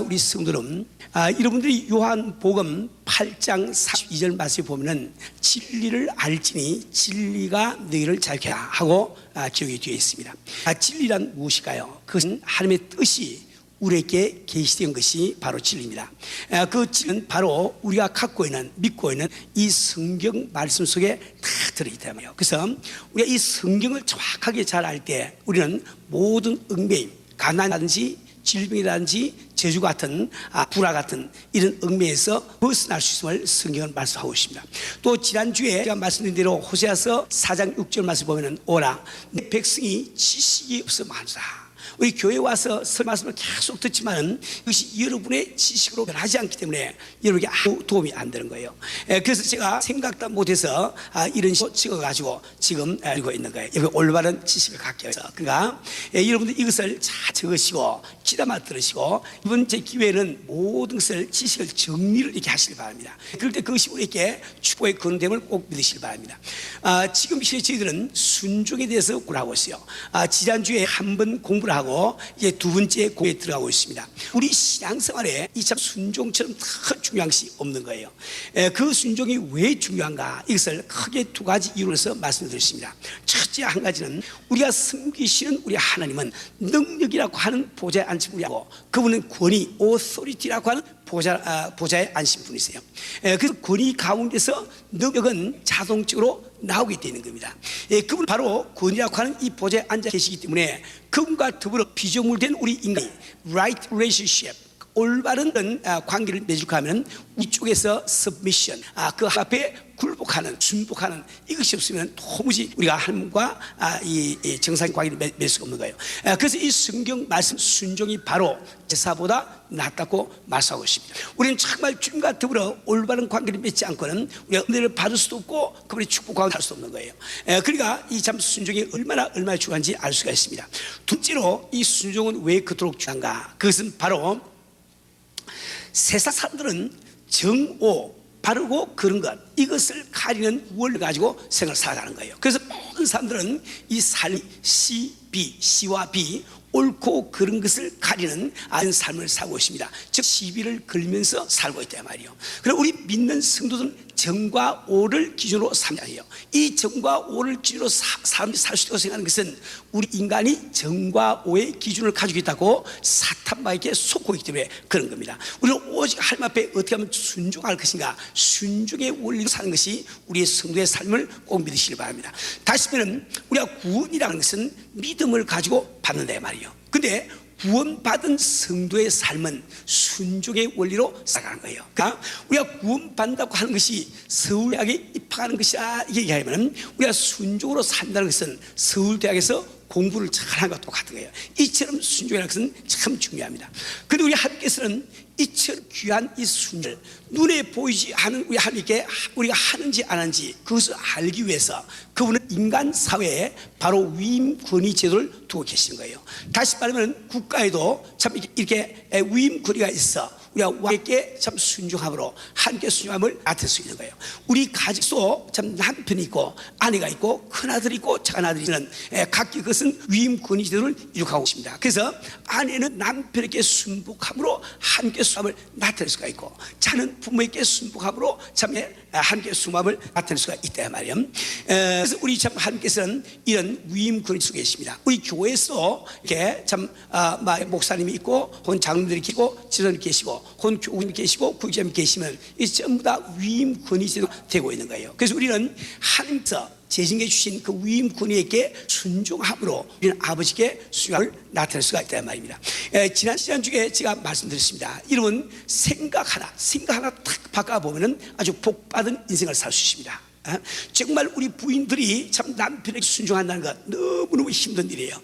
우리 성도는 여러분들이 요한복음 8장 32절 말씀에 보면은 진리를 알지니 진리가 너희를 자유케 하고 기록이 되어 있습니다. 진리란 무엇일까요? 그것은 하나님의 뜻이 우리에게 계시된 것이 바로 진리입니다. 그 진리는 바로 우리가 갖고 있는, 믿고 있는 이 성경 말씀 속에 다 들어있단 말이에요. 그래서 우리가 이 성경을 정확하게 잘 알 때 우리는 모든 얽매임, 가난이라든지 질병이라든지 저주 같은 불화 같은 이런 얽매에서 벗어날 수 있음을 성경은 말씀하고 있습니다. 또 지난주에 제가 말씀드린 대로 호세아서 4장 6절 말씀 보면은 오라 내 백성이 지식이 없어 많으라. 우리 교회 와서 설 말씀을 계속 듣지만은 이것이 여러분의 지식으로 변하지 않기 때문에 여러분에게 아무 도움이 안 되는 거예요. 그래서 제가 생각도 못해서 이런 식으로 찍어가지고 지금 알고 있는 거예요. 여기 올바른 지식을 갖게 해서. 그러니까 여러분들 이것을 잘 적으시고 귀담아 들으시고 이번 제 기회에는 모든 것을 지식을 정리를 이렇게 하시길 바랍니다. 그럴 때 그것이 우리에게 축복의 근됨을 꼭 믿으시길 바랍니다. 지금 이 시대에 저희들은 순종에 대해서 공부하고 있어요. 지난주에 한 번 공부를 하고 이제 두 번째 공부에 들어가고 있습니다. 우리 신앙생활에 이 참 순종처럼 더 중요한 것이 없는 거예요. 그 순종이 왜 중요한가? 이것을 크게 두 가지 이유로서 말씀드렸습니다. 첫째 한 가지는 우리가 섬기시는 우리 하나님은 능력이라고 하는 보좌에 앉힌 분이고 그분은 권위, 오소리티라고 하는 보좌에 앉으신 분이세요. 그래서 권위 가운데서 능력은 자동적으로 나오게 되는 겁니다. 그분 바로 권위라고 하는 이 보좌에 앉아 계시기 때문에 그분과 더불어 피조물된 우리 인간이 right relationship, 올바른 관계를 맺을까 하면 이쪽에서 submission, 그 앞에 굴복하는, 순복하는 이것이 없으면 도무지 우리가 하나님과 이 정상의 관계를 맺을 수가 없는 거예요. 그래서 이 성경 말씀 순종이 바로 제사보다 낫다고 말씀하고 있습니다. 우리는 정말 주님과 더불어 올바른 관계를 맺지 않고는 우리가 은혜를 받을 수도 없고 그분의 축복 가운데 할 수 없는 거예요. 그러니까 이 참 순종이 얼마나 중요한지 알 수가 있습니다. 둘째로 이 순종은 왜 그토록 중요한가? 그것은 바로 세상 사람들은 정오, 바르고 그런 것, 이것을 가리는 원리를 가지고 생을 살아가는 거예요. 그래서 모든 사람들은 이 삶이 C와 B, 옳고 그런 것을 가리는 삶을 살고 있습니다. 즉 시비를 걸면서 살고 있단 말이에요. 그럼 우리 믿는 성도들은 정과 오를 기준으로 삼아요. 이 정과 오를 기준으로 사람이 살 수 있다고 생각하는 것은 우리 인간이 정과 오의 기준을 가지고 있다고 사탄마에게 속고 있기 때문에 그런 겁니다. 우리는 오직 하나님 앞에 어떻게 하면 순종할 것인가, 순종의 원리로 사는 것이 우리의 성도의 삶을 꼭 믿으시길 바랍니다. 다시 말하면 우리가 구원이라는 것은 믿음을 가지고 받는다 말이에요. 근데 구원받은 성도의 삶은 순종의 원리로 살아가는 거예요. 그러니까 우리가 구원받는다고 하는 것이 서울대학에 입학하는 것이라 얘기하면 우리가 순종으로 산다는 것은 서울대학에서 공부를 잘하는 것과 똑같은 거예요. 이처럼 순종이라는 것은 참 중요합니다. 그런데 우리 하나님께서는 이처럼 귀한 이 순종을 눈에 보이지 않은 우리 하나님께 우리가 하는지 안 하는지 그것을 알기 위해서 그분은 인간 사회에 바로 위임 권위 제도를 두고 계시는 거예요. 다시 말하면 국가에도 참 이렇게 위임 권위가 있어 우리가 왕에게 참 순종함으로 함께 순종함을 나타낼 수 있는 거예요. 우리 가족도 참 남편이 있고 아내가 있고 큰아들이 있고 작은아들이 있는 각기 그것은 위임 권위 제도를 이룩하고 있습니다. 그래서 아내는 남편에게 순복함으로 함께 순종함을 나타낼 수가 있고 자는 부모에게 순복함으로 참 함께 순종함을 나타낼 수가 있다 말이에요. 그래서 우리 참 하나님께서는 이런 위임 권위 속에 계십니다. 우리 교회에서 이렇게 참 목사님이 있고 혹은 장로들이 계시고 지도자님이 계시고 혹은 교우님이 계시고 구역장님이 계시면 이 전부 다 위임 권위제도 되고 있는 거예요. 그래서 우리는 하나님께서 제정해 주신 그 위임 권위에게 순종함으로 우리는 아버지께 순종을 나타낼 수가 있다는 말입니다. 지난주에 제가 말씀드렸습니다. 여러분 생각 하나 딱 바꿔보면 아주 복받은 인생을 살 수 있습니다. 정말 우리 부인들이 참 남편에게 순종한다는 것 너무너무 힘든 일이에요.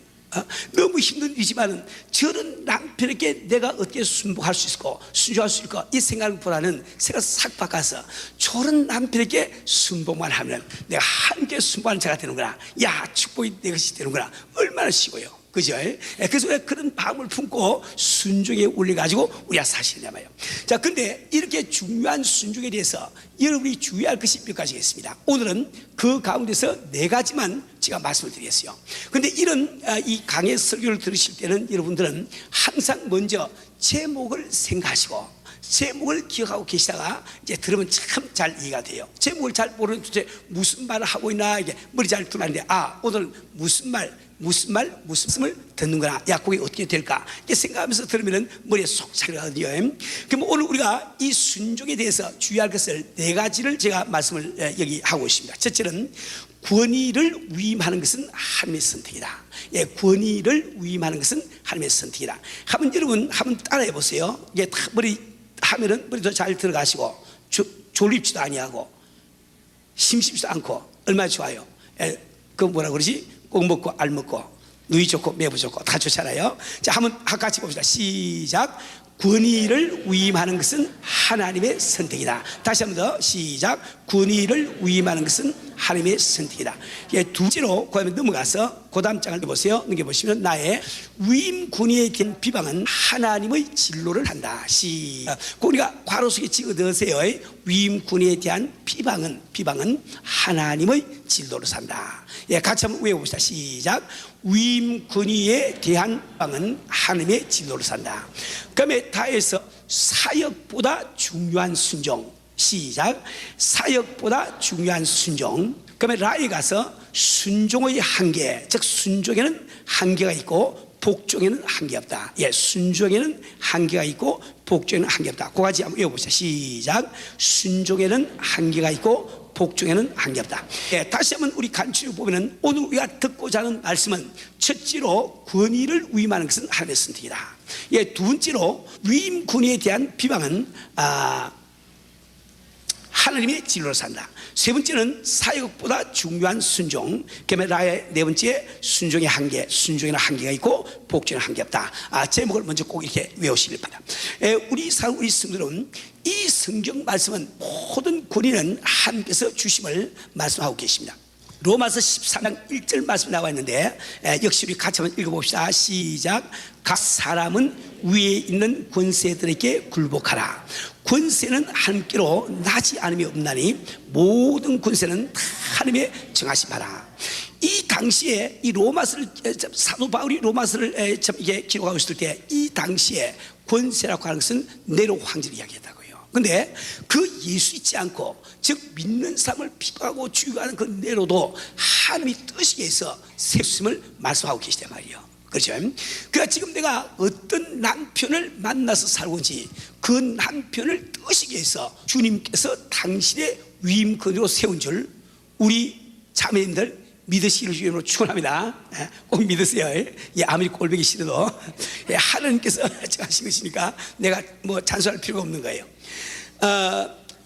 너무 힘든 일이지만 저런 남편에게 내가 어떻게 순복할 수 있을까, 순종할 수 있을까 이 생각보다는 생각 싹 바꿔서 저런 남편에게 순복만 하면 내가 함께 순복하는 자가 되는구나, 야 축복이 내 것이 되는구나, 얼마나 쉬워요. 그죠? 그래서 우리가 그런 마음을 품고 순종에 올려가지고 우리가 사실이냐 말이에요. 자, 근데 이렇게 중요한 순종에 대해서 여러분이 주의할 것이 몇 가지가 있습니다. 오늘은 그 가운데서 4가지만 제가 말씀을 드리겠어요. 근데 이런 이 강의 설교를 들으실 때는 여러분들은 항상 먼저 제목을 생각하시고 제목을 기억하고 계시다가 이제 들으면 참 잘 이해가 돼요. 제목을 잘 모르는 도대체 무슨 말을 하고 있나 이게 머리 잘 들어가는데, 오늘 무슨 말씀을 듣는구나. 야, 그게 어떻게 될까? 이렇게 생각하면서 들으면 머리에 쏙 차거든요. 그럼 오늘 우리가 이 순종에 대해서 주의할 것을 4가지를 제가 말씀을 여기 하고 있습니다. 첫째는 권위를 위임하는 것은 하나님의 선택이다. 예, 권위를 위임하는 것은 하나님의 선택이다. 여러분 한번 따라해 보세요. 이게 다 하면은 머리도 잘 들어가시고 졸립지도 아니하고 심심지도 않고 얼마나 좋아요. 그 뭐라 그러지? 꼭 먹고 알 먹고 누이 좋고 매부 좋고 다 좋잖아요. 자, 한번 같이 봅시다. 시작. 권위를 위임하는 것은 하나님의 선택이다. 다시 한번 더 시작. 권위를 위임하는 것은 하나님의 선택이다. 예, 두째로 그 다음에 넘어가서 그 다음 장을 보세요. 넘겨보시면 나의 위임 권위에 대한 비방은 하나님의 진로를 한다. 우리가 괄호 속에 찍어 넣으세요. 위임 권위에 대한 비방은 하나님의 진로를 산다. 예, 같이 한번 외워봅시다. 시작. 위임 권위에 대한 비방은 하나님의 진로를 산다. 그 다음에 다해서 사역보다 중요한 순종. 시작. 사역보다 중요한 순종. 그 다음에 라에 가서 순종의 한계, 즉 순종에는 한계가 있고 복종에는 한계가 없다. 예, 순종에는 한계가 있고 복종에는 한계가 없다. 그 가지 한번 외워보시죠. 시작. 순종에는 한계가 있고 복종에는 한계가 없다. 예, 다시 한번 우리 간추려 보면은 오늘 우리가 듣고자 하는 말씀은 첫째로 권위를 위임하는 것은 하나님의 선택이다. 예, 두 번째로 위임 권위에 대한 비방은 하나님의 진로를 산다. 세 번째는 사역보다 중요한 순종. 그다음에 나의 네 번째 순종의 한계. 순종에는 한계가 있고 복종에는 한계가 없다. 제목을 먼저 꼭 이렇게 외우시길 바랍니다. 우리 성도들은 이 성경 말씀은 모든 권위는 하나님께서 주심을 말씀하고 계십니다. 로마서 13장 1절 말씀 나와 있는데 역시 우리 같이 한번 읽어봅시다. 시작. 각 사람은 위에 있는 권세들에게 굴복하라. 권세는 하나님께로 나지 않음이 없나니 모든 권세는 다 하나님의 정하심 바라. 이 당시에 이 로마서를 사도 바울이 로마서를 이게 기록하고 있을 때 이 당시에 권세라고 하는 것은 네로 황제를 이야기했다고요. 근데 그 예수 믿지 않고 즉 믿는 사람을 비방하고 죽여가는 그 네로도 하나님이 뜻에 의해서 세웠음을 말씀하고 계시단 말이에요. 그렇죠? 그러니까 지금 내가 어떤 남편을 만나서 살고인지 그 남편을 뜻에 의해서 주님께서 당신의 위임권으로 세운 줄 우리 자매님들 믿으시기를 주님으로 축원합니다. 꼭 믿으세요. 예, 아무리 꼴보기 싫어도 하나님께서 하신 것이니까 내가 뭐 잔소리할 필요가 없는 거예요.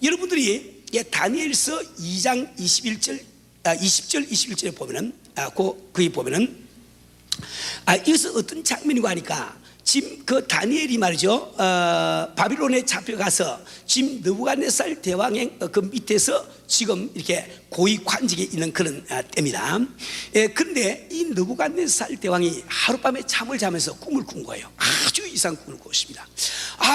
여러분들이 다니엘서 2장 20절 21절에 보면은 거기 보면은 여기서 어떤 장면이고 하니까 지금 그 다니엘이 말이죠, 바빌론에 잡혀가서 지금 느부갓네살 대왕의 그 밑에서 지금 이렇게 고위 관직에 있는 그런 때입니다. 그런데 이 느부갓네살 대왕이 하룻밤에 잠을 자면서 꿈을 꾼 거예요. 아주 이상한 꿈을 꿨습니다.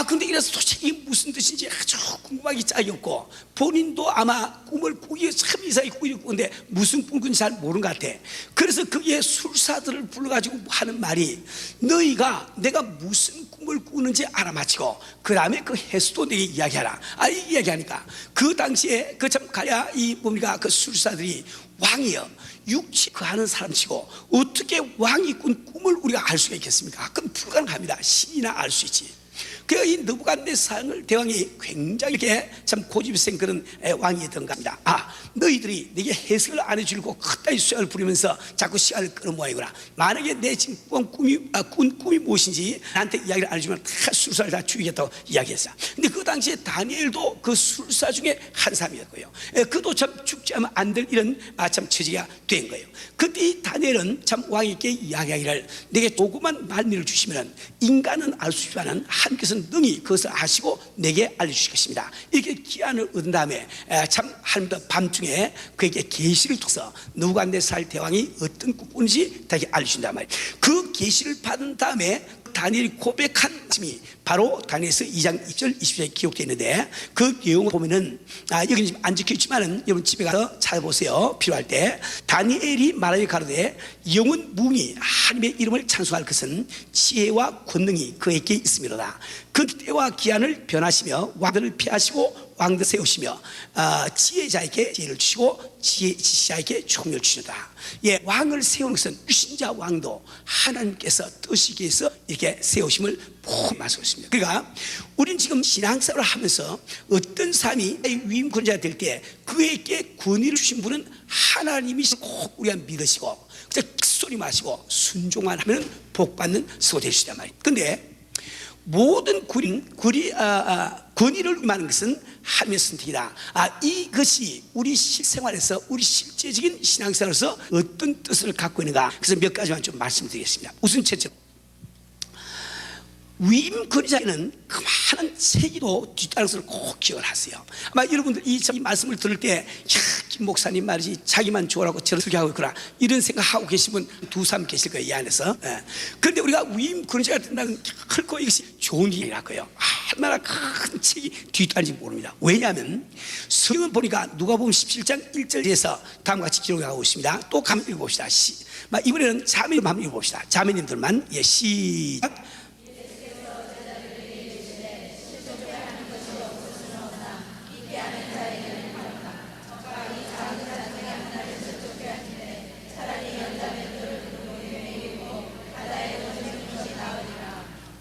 근데 이래서 도대체 이게 무슨 뜻인지 아주 궁금하기 짝이 없고 본인도 아마 꿈을 꾸기 참 이상하게 꾸는데 무슨 꿈을 꾼지 잘 모르는 것 같아. 그래서 거기에 술사들을 불러가지고 하는 말이 너희가 내가 무슨 꿈을 꾸는지 알아맞히고 그 다음에 그 해수도 내게 이야기하라. 이 이야기하니까 그 당시에 그 참 가야 이 뭡니까 그 술사들이 왕이요 육치 그 하는 사람치고 어떻게 왕이 꾼 꿈을 우리가 알 수가 있겠습니까? 그건 불가능합니다. 신이나 알 수 있지. 그 이 느부갓네살 대왕이 굉장히 이렇게 참 고집센 그런 왕이었던 겁니다. 너희들이 내게 해석을 안 해주고 그따위 수양을 부리면서 자꾸 시간을 끄는 모양이구나. 만약에 내 지금 꾼 꿈이 무엇인지 나한테 이야기를 안 해주면 다 술사를 다 죽이겠다고 이야기했어. 근데 그 당시에 다니엘도 그 술사 중에 한 사람이었고요. 그도 참 죽지 않으면 안 될 이런 참 처지가 된 거예요. 그때 이 다니엘은 참 왕에게 이야기하기를 내게 조그만 말미를 주시면 인간은 알 수 있지만 하나님께서는 하나님께서는 능히 그것을 아시고 내게 알려주실 것입니다. 이렇게 기한을 얻은 다음에 참 하나님도 밤중에 그에게 계시를 통해서 느부갓네살 대왕이 어떤 꿈꾸는지 다시 알려준단 말이에요. 그 계시를 받은 다음에 다니엘이 고백한 말씀이 바로 다니엘서 2장 2절 20절에 기록되어 있는데, 그 내용을 보면은 여기는 지금 안 적혀있지만은 여러분 집에 가서 찾아보세요. 필요할 때. 다니엘이 말하여 가로되 영원 무궁히 하나님의 이름을 찬송할 것은 지혜와 권능이 그에게 있음이로다. 그 때와 기한을 변하시며 왕들을 피하시고 왕들 세우시며 지혜자에게 지혜를 주시고 지시자에게 총명을 주시다. 예, 왕을 세우는 것은 유신자 왕도 하나님께서 뜻이기에서 이렇게 세우심을 말씀하십니다. 그러니까 우리는 지금 신앙생활을 하면서 어떤 사람이 위임 권위자가 될 때 그에게 권위를 주신 분은 하나님이시고 꼭 우리가 믿으시고 그래서 소리 마시고 순종만 하면 복받는 수고 되시단 말이에요. 그런데 모든 권위를 임하는 것은 하나님의 선택이다. 이것이 우리 실생활에서 우리 실제적인 신앙생활에서 어떤 뜻을 갖고 있는가, 그래서 몇 가지만 좀 말씀드리겠습니다. 우선 첫째로 위임 권위자에는 그 많은 세기도 뒤따른 것을 꼭 기억을 하세요. 아마 여러분들 이 말씀을 들을 때 김 목사님 말이지 자기만 좋아하고 저를 설교하고 있구나 이런 생각하고 계신 분 두 사람 계실 거예요, 이 안에서. 그런데 우리가 위임 권위자가 된다는 결코 이것이 좋은 일이라고요. 얼마나 큰 책이 뒤따른지 모릅니다. 왜냐하면 성경을 보니까 누가복음 17장 1절에서 다음과 같이 기록하고 있습니다. 또 한번 읽어봅시다. 이번에는 자매님 한번 읽어봅시다. 자매님들만. 시작.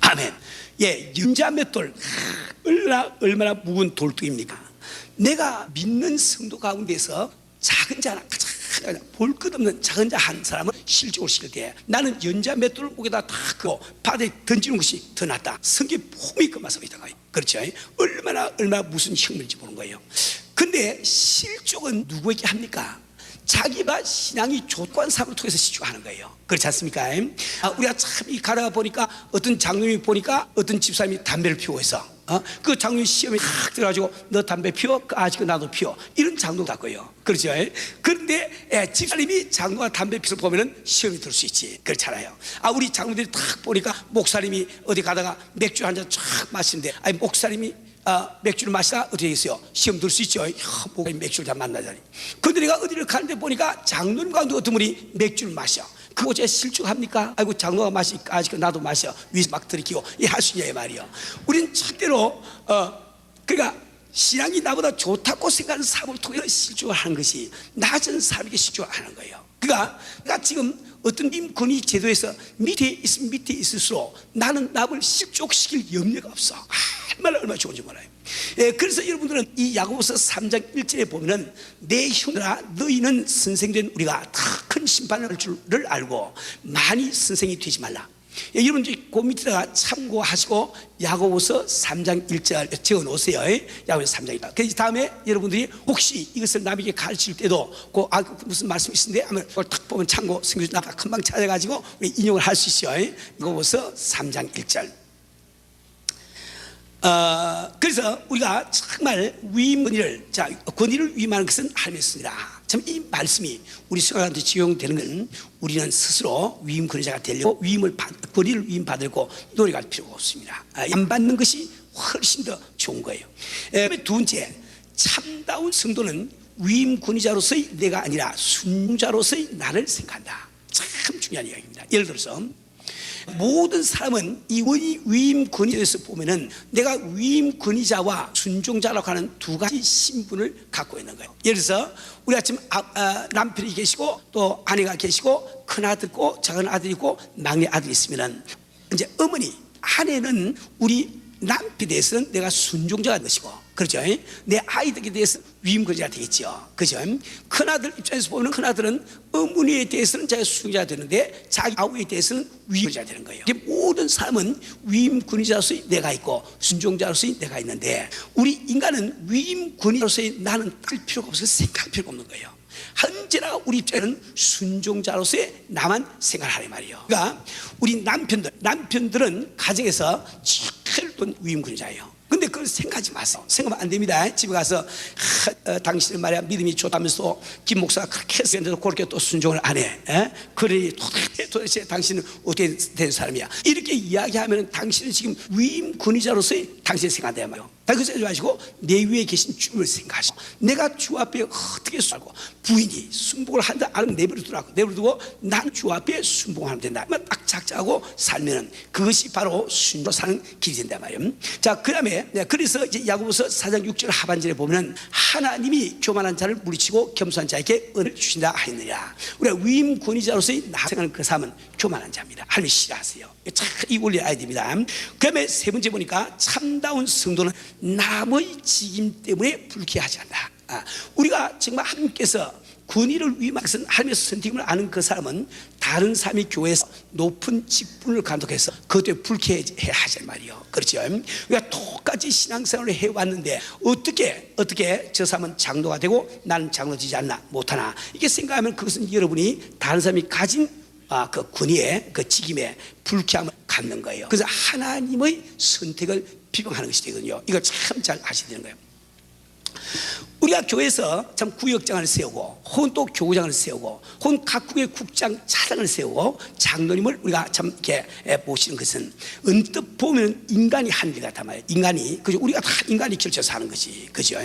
아멘. 예, 연자맷돌 얼마나 무거운 돌덩이입니까? 내가 믿는 성도 가운데서 작은 자 하나, 볼 것 없는 작은 자 한 사람을 실족을 시킬 때 나는 연자맷돌을 목에다 다 그고 바다에 던지는 것이 더 낫다. 성경에 폼이 그 말씀이 있다가 그렇죠? 얼마나 무슨 혁명인지 보는 거예요. 근데 실족은 누구에게 합니까? 자기가 신앙이 좋고한 사람을 통해서 실족하는 거예요. 그렇지 않습니까? 우리가 참 가다가 보니까 어떤 장로님이 보니까 어떤 집사람이 담배를 피우고 있어. 그 장로님 시험에 탁 들어가지고 너 담배 피워? 아직 나도 피워. 이런 장로가 있고요. 그렇죠? 그런데 집사님이 장로가 담배 피우는 보면은 시험이 들 수 있지. 그렇잖아요. 우리 장로들이 탁 보니까 목사님이 어디 가다가 맥주 한 잔 쫙 마시는데 목사님이 맥주를 마시다 어떻게 되겠어요? 시험 들 수 있죠. 목사님 맥주를 다 만나자니. 근데 내가 어디를 가는데 보니까 장로님 가운데 어떤 분이 맥주를 마셔. 그거 제가 실족합니까? 아이고 장로가 마시니까 아직 나도 마셔. 위에서 막 들이키고 할 수 있냐 말이요. 우리는 절대로 그러니까 신앙이 나보다 좋다고 생각하는 사람을 통해서 실족을 하는 것이 낮은 사람에게 실족을 하는 거예요. 그러니까 지금 어떤 임권위 제도에서 밑에 있을수록 나는 남을 실족시킬 염려가 없어. 얼마나 좋은지 몰라요. 그래서 여러분들은 이 야고보서 3장 1절에 보면은 내 형들아 너희는 선생된 우리가 다 큰 심판을 할 줄을 알고 많이 선생이 되지 말라. 여러분들이 그 밑에다가 참고하시고 야고보서 3장 1절 적어 놓으세요. 야고보서 3장 1절. 그 다음에 여러분들이 혹시 이것을 남에게 가르칠 때도 무슨 말씀이 있는데 하면 그걸 딱 보면 참고 성경에서 금방 찾아가지고 인용을 할 수 있어요. 야고보서 3장 1절. 그래서 우리가 정말 위임 권위를 위임하는 것은 하나님의 습니다. 참 이 말씀이 우리 성도한테 적용되는 건 우리는 스스로 위임 권위자가 되려고 권위를 위임 받으려고 노력할 필요가 없습니다. 안 받는 것이 훨씬 더 좋은 거예요. 두 번째, 참다운 성도는 위임 권위자로서의 내가 아니라 순종자로서의 나를 생각한다. 참 중요한 이야기입니다. 예를 들어서 모든 사람은 이 위임 권위자에서 보면은 내가 위임 권위자와 순종자라고 하는 두 가지 신분을 갖고 있는 거예요. 예를 들어서 우리가 지금 남편이 계시고 또 아내가 계시고 큰 아들 있고 작은 아들이 있고 막내 아들이 있으면은 이제 어머니, 아내는 우리 남편에 대해서는 내가 순종자가 되시고, 그렇죠? 내 아이들에 대해서 위임 권위자가 되겠죠. 그렇죠? 큰아들 입장에서 보면 큰아들은 어머니에 대해서는 자기가 순종자가 되는데 자기 아우에 대해서는 위임 권위자가 되는 거예요. 모든 사람은 위임 권위자로서의 내가 있고 순종자로서의 내가 있는데 우리 인간은 위임 권위자로서의 나는 할 필요가 없어서 생각할 필요가 없는 거예요. 언제나 우리 입장에는 순종자로서의 나만 생각하란 말이에요. 그러니까 우리 남편들은 가정에서 헬돈 위임군자예요. 근데 그걸 생각하지 마세요. 생각하면 안 됩니다. 집에 가서 당신은 말이야 믿음이 좋다면서 김 목사가 그렇게 했는데도 그렇게 또 순종을 안 해. 그러니 도대체 당신은 어떻게 된 사람이야? 이렇게 이야기하면 당신은 지금 위임 권위자로서의 당신을 생각한다 말이에요. 그래서 생각하지 마시고 내 위에 계신 주를 생각하시고, 내가 주 앞에 어떻게 살고 부인이 순복을 한다 안 하면 내버려두고 난 주 앞에 순복하면 된다. 딱 작자하고 살면은 그것이 바로 순종으로 사는 길이 된단 말이에요. 자, 그다음에 그래서 이제 야고보서 4장 6절 하반절에 보면은 하나님이 교만한 자를 물리치고 겸손한 자에게 은혜를 주신다 하였느니라. 우리가 위임 권위자로서의 나생하는 그 삶은 교만한 자입니다. 하나님이 싫어하세요. 이 원리를 알아야 됩니다. 그다음에 세 번째 보니까 참다운 성도는 남의 직임 때문에 불쾌하지 않는다. 우리가 정말 하나님께서 권위를 위임하기 위해서 하나님의 선택을 아는 그 사람은 다른 사람이 교회에서 높은 직분을 감독해서 그것에 불쾌해 하지 말이요. 그렇죠? 우리가 똑같이 신앙생활을 해왔는데 어떻게 저 사람은 장로가 되고 나는 장로 되지 않나 못하나, 이게 생각하면 그것은 여러분이 다른 사람이 가진 그 권위에 그 직임에 불쾌함을 갖는 거예요. 그래서 하나님의 선택을 비방하는 것이 되거든요. 이걸 참 잘 아셔야 되는 거예요. 우리가 교회에서 참 구역장을 세우고 혹은 또 교구장을 세우고 혹은 각국의 국장 차장을 세우고 장로님을 우리가 참 이렇게 모시는 것은 언뜻 보면 인간이 하는 일 같단 말이에요. 인간이, 그죠? 우리가 다 인간이 결쳐서 하는 것이, 그죠?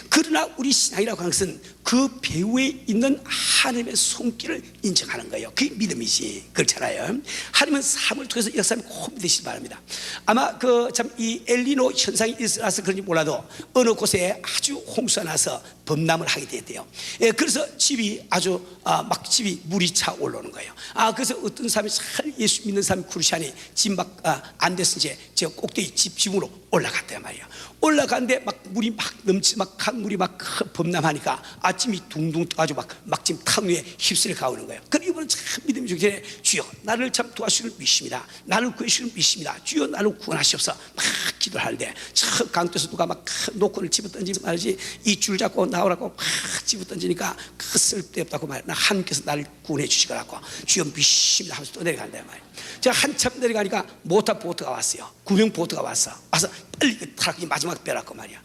그러나 우리 신앙이라고 하는 것은 그 배후에 있는 하나님의 손길을 인정하는 거예요. 그게 믿음이지. 그렇잖아요. 하나님은 삶을 통해서 역사를 꼭 믿으시기 바랍니다. 아마 참 이 엘니노 현상이 일어나서 그런지 몰라도 어느 곳에 아주 홍수가 나서 범람을 하게 됐대요. 그래서 집이 아주 막 집이 물이 차 올라오는 거예요. 그래서 어떤 사람이 잘 예수 믿는 사람이 크루시안이 집 막 안 됐으니 저 꼭대기 지붕으로 올라갔단 말이에요. 올라갔는데 막 물이 막 넘치 막 강물이 막 범람하니까 아침이 둥둥 떠가지고 막 지금 탕 위에 휩쓸려 가오는 거예요. 그럼 이분은 참 믿음이 좋게, 주여 나를 참 도와주시는 믿습니다. 나를 구해주시는 믿습니다. 주여 나를 구원하시옵소서 막 기도를 하는데 저 강도에서 누가 막 노끈을 집어던지면 말이지 이 줄 잡고 나오라고 막 집어던지니까 그 쓸데없다고 말이야. 하나님께서 나를 구원해 주시거라고 주여 믿습니다 하면서 또 내려간단 말이에요. 제가 한참 내려가니까 모터 보트가 왔어요. 구명 보트가 와서 빨리 타락이 마지막 배라고 말이야.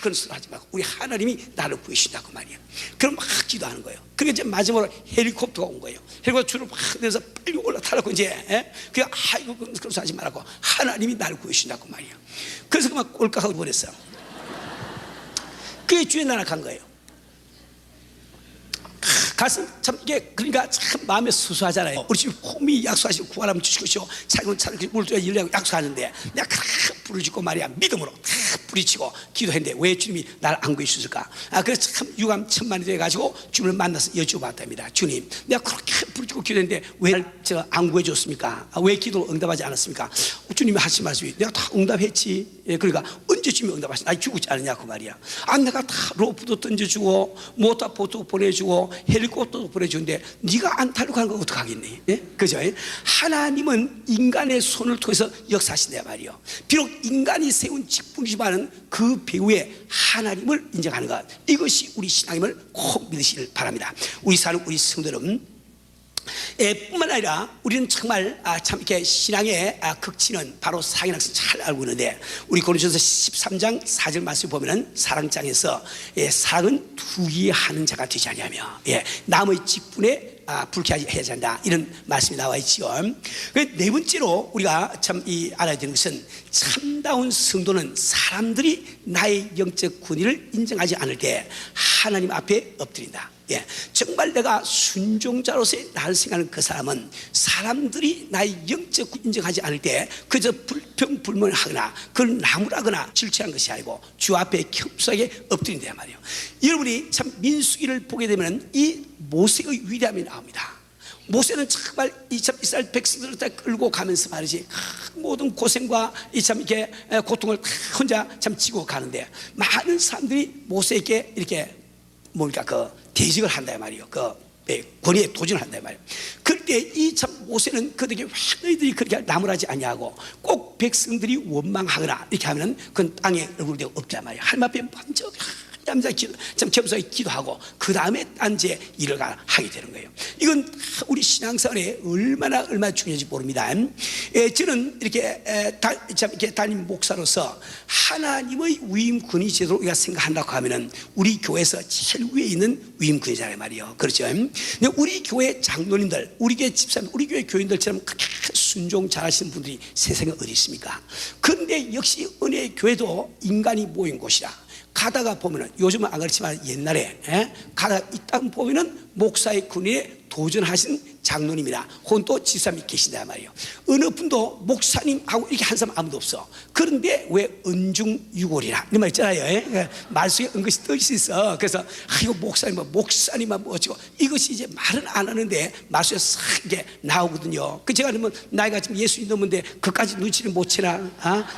그런 소리 하지 말고 우리 하나님이 나를 구해주신다고 말이야. 그럼 막 기도하는 거예요. 그러니까 이제 마지막으로 헬리콥터가 온 거예요. 헬리콥터 줄을 막 내서 빨리 올라타라고 이제 그냥 이거 그런 소리 하지 말라고 하나님이 나를 구해주신다고 말이야. 그래서 그만 꼴깍하고 버렸어요. 그게 주에 날아간 거예요. 가슴 참 이게 그러니까 참 마음에 수수하잖아요. 우리 집 홈이 약속하시고 구하라면 주실 것이요 차근 물 줘야 일하고 약속하는데 내가 부르짖고 말이야 믿음으로 부딪히고 기도했는데 왜 주님이 나를 안 구해주실까? 그래서 참 유감 천만이 돼가지고 주님을 만나서 여쭤봤답니다. 주님, 내가 그렇게 부르짖고 기도했는데 왜 날 안 구해줬습니까? 왜 기도를 응답하지 않았습니까? 주님이 하신 말씀이 내가 다 응답했지. 그러니까 언제 주님이 응답하시? 죽지 않느냐고 말이야. 내가 다 로프도 던져주고 모터 보트도 보내주고 헬리콥터도 보내주는데 네가 안 타려고 하는 건 어떡하겠니? 그죠? 하나님은 인간의 손을 통해서 역사하신다 말이요. 비록 인간이 세운 직분이지만 그 배후에 하나님을 인정하는 것, 이것이 우리 신앙임을 꼭 믿으시길 바랍니다. 우리 사는 우리 성도는 뿐만 아니라 우리는 정말 참 이렇게 신앙의 극치는 바로 사랑이라는 것을 잘 알고 있는데, 우리 고린도전서 13장 4절 말씀 보면은 사랑장에서 사랑은 투기하는 자가 되지 아니하며 남의 직분에 불쾌하지 않는다, 이런 말씀이 나와 있지요. 네 번째로 우리가 참 알아야 되는 것은 참다운 성도는 사람들이 나의 영적 권위를 인정하지 않을 때 하나님 앞에 엎드린다. 정말 내가 순종자로서의 나를 생각하는 그 사람은 사람들이 나의 영적 인정하지 않을 때 그저 불평불만을 하거나 그걸 나무라거나 질투하는 것이 아니고 주 앞에 겸손하게 엎드린단 말이에요. 여러분이 참 민수기를 보게 되면 이 모세의 위대함이 나옵니다. 모세는 정말 이스라엘 백성들을 다 끌고 가면서 말이지 모든 고생과 이렇게 고통을 다 혼자 참 지고 가는데 많은 사람들이 모세에게 이렇게 대적을 한다 말이에요. 권위에 도전을 한다 말이에요. 그럴 때 이 참 모세는 그들에게 왜 너희들이 그렇게 나무라지 아니하고 꼭 백성들이 원망하거나 이렇게 하면 그건 땅에 얼굴이 없단 말이에요. 하나님 앞에 먼저 담자 기도, 참 겸손하게 기도하고 그 다음에 딴제 일을 하게 되는 거예요. 이건 우리 신앙생활에 얼마나 중요한지 모릅니다. 저는 이렇게 이렇게 담임 목사로서 하나님의 위임군이 제대로 우리가 생각한다고 하면은 우리 교회에서 제일 위에 있는 위임군이잖아요 말이에요. 그렇죠? 근데 우리 교회 장로님들, 우리 교회 집사님, 우리 교회 교인들처럼 그렇게 순종 잘하시는 분들이 세상에 어디 있습니까? 그런데 역시 은혜의 교회도 인간이 모인 곳이라 가다가 보면은, 요즘은 안 그렇지만 옛날에 가다가 있다 보면은 목사의 군에 도전하신 장로님이나 혹은 또 집사님이 계신단 말이에요. 어느 분도 목사님하고 이렇게 한 사람 아무도 없어. 그런데 왜 은중유골이라 이런 말 있잖아요. 말 속에 은것이 뜻이 있어. 그래서 이거 목사님만 어찌고 이것이 이제 말은 안 하는데 말 속에 싹 이게 나오거든요. 그 제가 그러면 나이가 지금 예수님 넘는데 그까지 눈치를 못 채나?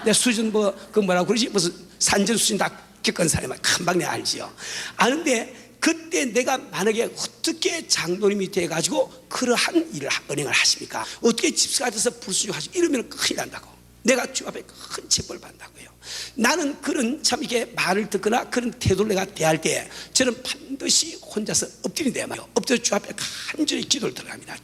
내 수준 그 뭐라고 그러지? 무슨 산전 수준 다 겪은 사람은 금방 내가 알지요. 아는데 그때 내가 만약에 어떻게 장로님이 돼가지고 그러한 일을 은행을 하십니까? 어떻게 집사가 돼서 불순종하시고 이러면 큰일 난다고. 내가 주 앞에 큰 체벌 받는다고요. 나는 그런 참 이게 말을 듣거나 그런 태도를 내가 대할 때 저는 반드시 혼자서 엎드린다 말이에요. 엎드려 주 앞에 간절히 기도를 들어갑니다.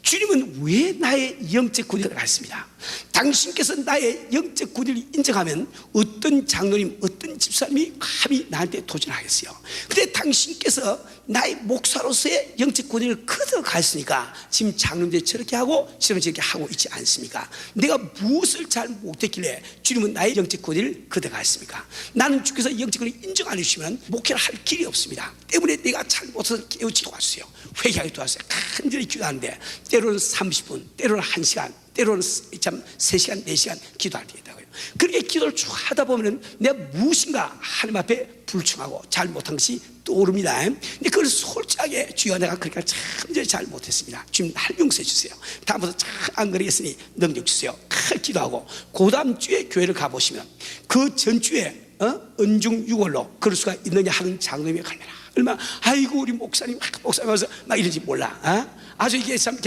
주님은 왜 나의 영적 군인을 가르칩니다. 당신께서 나의 영적 군인을 인정하면 어떤 장로님, 어떤 집사님이 감히 나한테 도전하겠어요. 근데 당신께서 나의 목사로서의 영적 군인을 그대로 가르치니까 지금 장로님들이 저렇게 하고 지금 저렇게 하고 있지 않습니까? 내가 무엇을 잘 못했길래 주님은 나의 영적 군인을 그대로 가르칩니까? 나는 주께서 영적 군인을 인정 안 해주시면 목회를 할 길이 없습니다. 때문에 내가 잘 못해서 깨우치 도와주세요. 회개하게 도와주세요. 간절히 기도하는데 때로는 30분, 때로는 1시간, 때로는 참 3시간, 4시간 기도할 때 있다고요. 그렇게 기도를 쭉 하다 보면 내가 무엇인가 하나님 앞에 불충하고 잘못한 것이 떠오릅니다. 근데 그걸 솔직하게 주여 내가 그러니까 참 잘 못했습니다. 주님 날 용서해 주세요. 다음부터 참 안 그러겠으니 능력 주세요. 기도하고 그 다음 주에 교회를 가보시면 그 전주에 은중유골로 그럴 수가 있느냐 하는 장로님이 갈매라. 얼마나 아이고 우리 목사님 와서 막 이런지 몰라. 아주 이게 참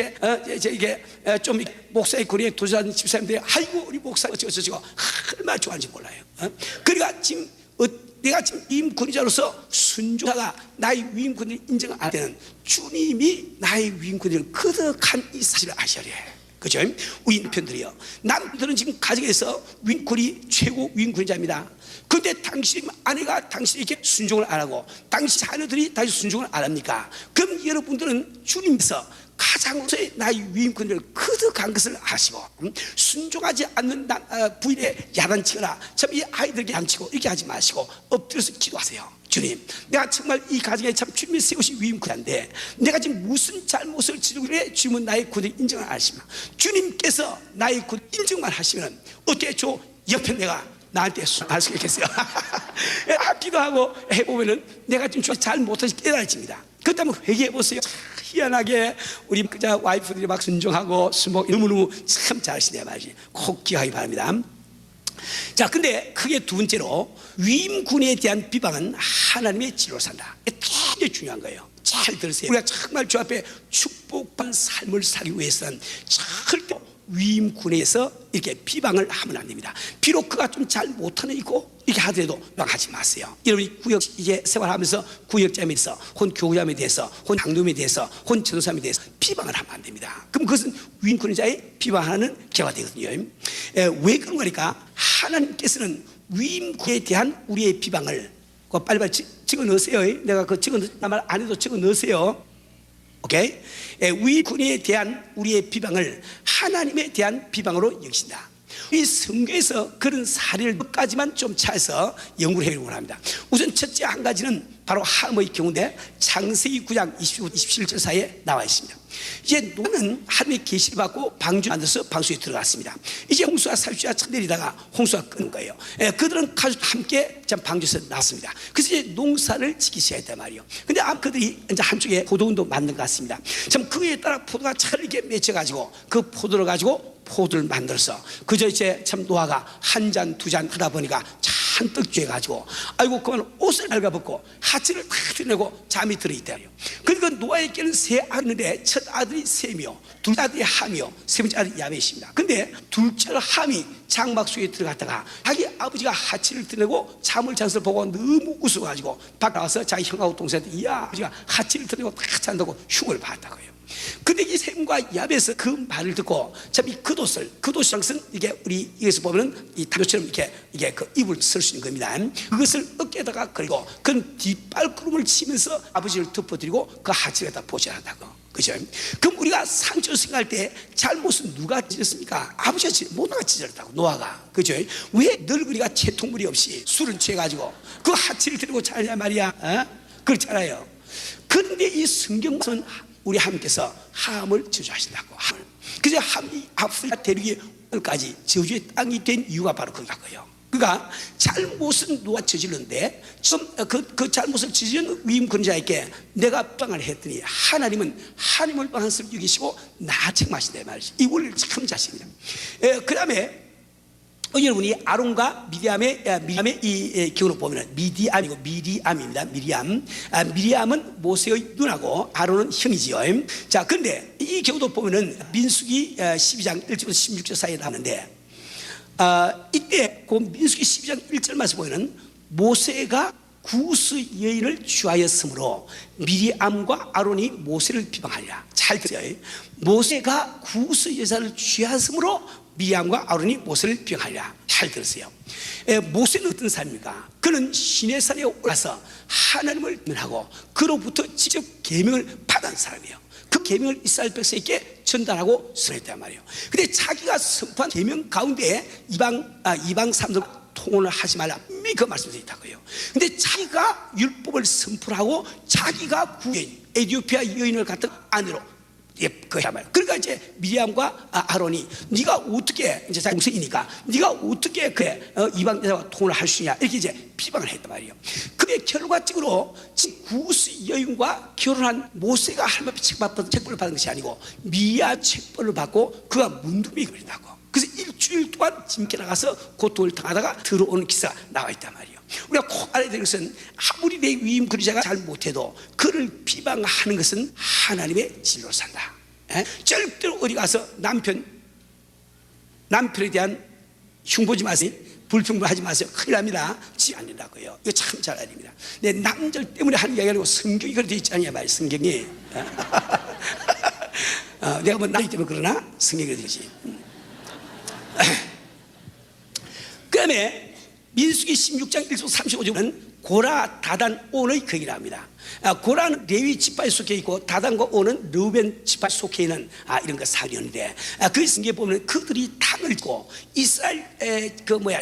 이게 좀 목사의 거리에 도전하는 집사님들이 아이고 우리 목사 어쩌고 얼마나 좋아하는지 몰라요. 그러니까 지금 내가 지금 위임군자로서 순종하다가 나의 위임군을 인정 안 되는 주님이 나의 위임군을 거듭한 이 사실을 아셔야 해. 그죠? 위인편들이요. 남들은 지금 가정에서 위인군이 최고 위인군자입니다. 그런데 당신 아내가 당신에게 순종을 안 하고 당신 자녀들이 다시 순종을 안 합니까? 그럼 여러분들은 주님께서 가장으로서의 나의 위임권을 거듭한 것을 아시고 순종하지 않는 부인의 야단치거나 참 이 아이들에게 양치고 이렇게 하지 마시고 엎드려서 기도하세요. 주님, 내가 정말 이 가정에 참 주님이 세우신 위임권인데 내가 지금 무슨 잘못을 지르길래 주님은 나의 군을 인정을 안 하십니까? 주님께서 나의 군 인정만 하시면 어떻게 저 옆에 내가 나한테 할 수 있겠어요? 기도하고 해보면은 내가 지금 잘 못해서 깨달아집니다. 그렇다면 회개해보세요. 희한하게 우리 그자 와이프들이 막 순종하고 수목 너무너무 참 잘하시네 말이지. 꼭 기억하기 바랍니다. 자, 근데 크게 두 번째로 위임군에 대한 비방은 하나님의 진로로 산다. 이게 되게 중요한 거예요. 잘 들으세요. 우리가 정말 주 앞에 축복받은 삶을 살기 위해서는 절대 위임군에서 이렇게 비방을 하면 안 됩니다. 비록 그가 좀 잘 못하는 있고 이렇게 하더라도 비방하지 마세요. 여러분이 구역 이제 생활하면서 구역자에 대해서 혹은 교구자에 대해서 혹은 장로에 대해서 혹은 전도사에 대해서 비방을 하면 안 됩니다. 그럼 그것은 위임군자의 비방하는 결과가 되거든요. 왜 그런 거니까 하나님께서는 위임군에 대한 우리의 비방을 빨리빨리 찍어 넣으세요. 내가 그 찍어 말 안 해도 찍어 넣으세요. 오케이? 위임군에 대한 우리의 비방을 하나님에 대한 비방으로 여기신다. 이 성경에서 그런 사례를 몇 가지만 좀 찾아서 연구를 해보려고 합니다. 우선 첫째 한 가지는 바로 하나님의 경우인데 창세기 9장 27절 사이에 나와 있습니다. 이제 노아는 하나님의 계시를 받고 방주 만들어서 방수에 들어갔습니다. 이제 홍수가 살수가 내리다가 홍수가 끄는 거예요. 그들은 가족 함께 방주에서 나왔습니다. 그래서 이제 농사를 짓기 시작했단 말이에요. 근데 그들이 이제 한쪽에 포도원도 만든 것 같습니다. 참 그에 따라 포도가 잘 이렇게 맺혀가지고 그 포도를 가지고 포도를 만들어서 그저 이제 참 노아가 한 잔 두 잔 하다 보니까 참 잔뜩 죄가지고 아이고 그만 옷을 갉아벗고 하체를 다 드러내고 잠이 들어있대요. 그러니까 노아에게는 세 아들인데 첫 아들이 셈이요, 둘 아들이 함이요, 세 번째 아들이 야벳입니다. 근데 둘째 함이 장막 속에 들어갔다가 자기 아버지가 하체를 드러내고 잠을 잔 것을 보고 너무 웃어가지고 밖에 나와서 자기 형하고 동생한테 이야 아버지가 하체를 드러내고 다 잔다고 흉을 봤다고요. 근데 이 셈과 야벳은 그 말을 듣고 참 이 겉옷을, 겉옷이란 이게 우리 여기서 보면은 이 단도처럼 이게 그 입을 쓸 수 있는 겁니다. 그것을 어깨에다가 걸고 그 뒷발걸음을 치면서 아버지를 덮어드리고 그 하체에다 보존한다고. 그죠? 그럼 우리가 상처 생각할 때 잘못은 누가 찢었습니까? 아버지가 찢었고 모두가 찢었다고. 노아가. 그죠? 왜 늘 우리가 채통물이 없이 술을 취해가지고 그 하체를 들고 자냐 말이야. 그렇잖아요. 그런데 이 성경은 우리 하나님께서 함을 저주하신다고. 함을. 그래서 함이 아프리카 대륙까지 저주의 땅이 된 이유가 바로 그거고요. 그러니까 잘못은 누가 저질렀는데 그 잘못을 저지른 위임권자에게 내가 빵을 했더니 하나님은 하나님을 빵한 것을 여기시고 나 책망하신다 말이죠. 이 원리를 참 자십니다. 그 다음에 여러분이 아론과 미리암의 이 기호를 보면 미디암이고 미리암입니다. 미리암은 모세의 누나고 아론은 형이지요. 자, 그런데 이 기호도 보면은 민수기 12장 1절부터 16절 사이에 나오는데 이때 그 민수기 12장 1절 말씀 보면은 모세가 구스 여인을 취하였으므로 미리암과 아론이 모세를 비방하리라. 잘 들어요. 모세가 구스 여자를 취하였으므로 미리암과 아론이 모세를 비방하리라. 잘 들으세요. 모세는 어떤 사람입니까? 그는 시내산에 올라서 하나님을 면하고 그로부터 직접 계명을 받은 사람이에요. 그 계명을 이스라엘 백성에게 전달하고 선했단 말이에요. 근데 자기가 선포한 계명 가운데 이방 사람들 통혼을 하지 말라 그 말씀이 있다고요. 근데 자기가 율법을 선포하고 자기가 구여인 에티오피아 여인을 갖다 아내로 그야말로. 그러니까 이제 미리암과 아론이 네가 어떻게 이제 자기 동생이니까 네가 어떻게 이방 여자와 통혼을 할 수 있냐 이렇게 이제 비방을 했단 말이에요. 그게 결과적으로 구스 여인과 결혼한 모세가 할머니 책벌을 받은 것이 아니고 미리암 책벌을 받고 그가 문둥이 걸린다고. 그래서 일주일 동안 짐께 나가서 고통을 당하다가 들어오는 기사가 나와 있단 말이에요. 우리가 꼭 알아야 되는 것은 아무리 내 위임 권위자가 잘 못해도 그를 비방하는 것은 하나님의 진로로 산다. 절대로 어디 가서 남편에 대한 흉보지 마세요. 불평하지 마세요. 큰일 납니다. 지 안 된다고요. 이거 참 잘 알아야 됩니다. 내 남들 때문에 하는 이야기 아니고 성경이 그렇게 있지 않냐 말이에요. 성경이 내가 뭐 나이 때문에 그러나 성경이 그렇게 되지. 그 다음에 민수기 16장 1절 35절은 고라, 다단, 온의 거기라 합니다. 고라는 레위 지파에 속해 있고 다단과 온은 르우벤 지파에 속해 있는 이런 거 사리였는데 그 성경에 보면 그들이 당을 짓고 이스라엘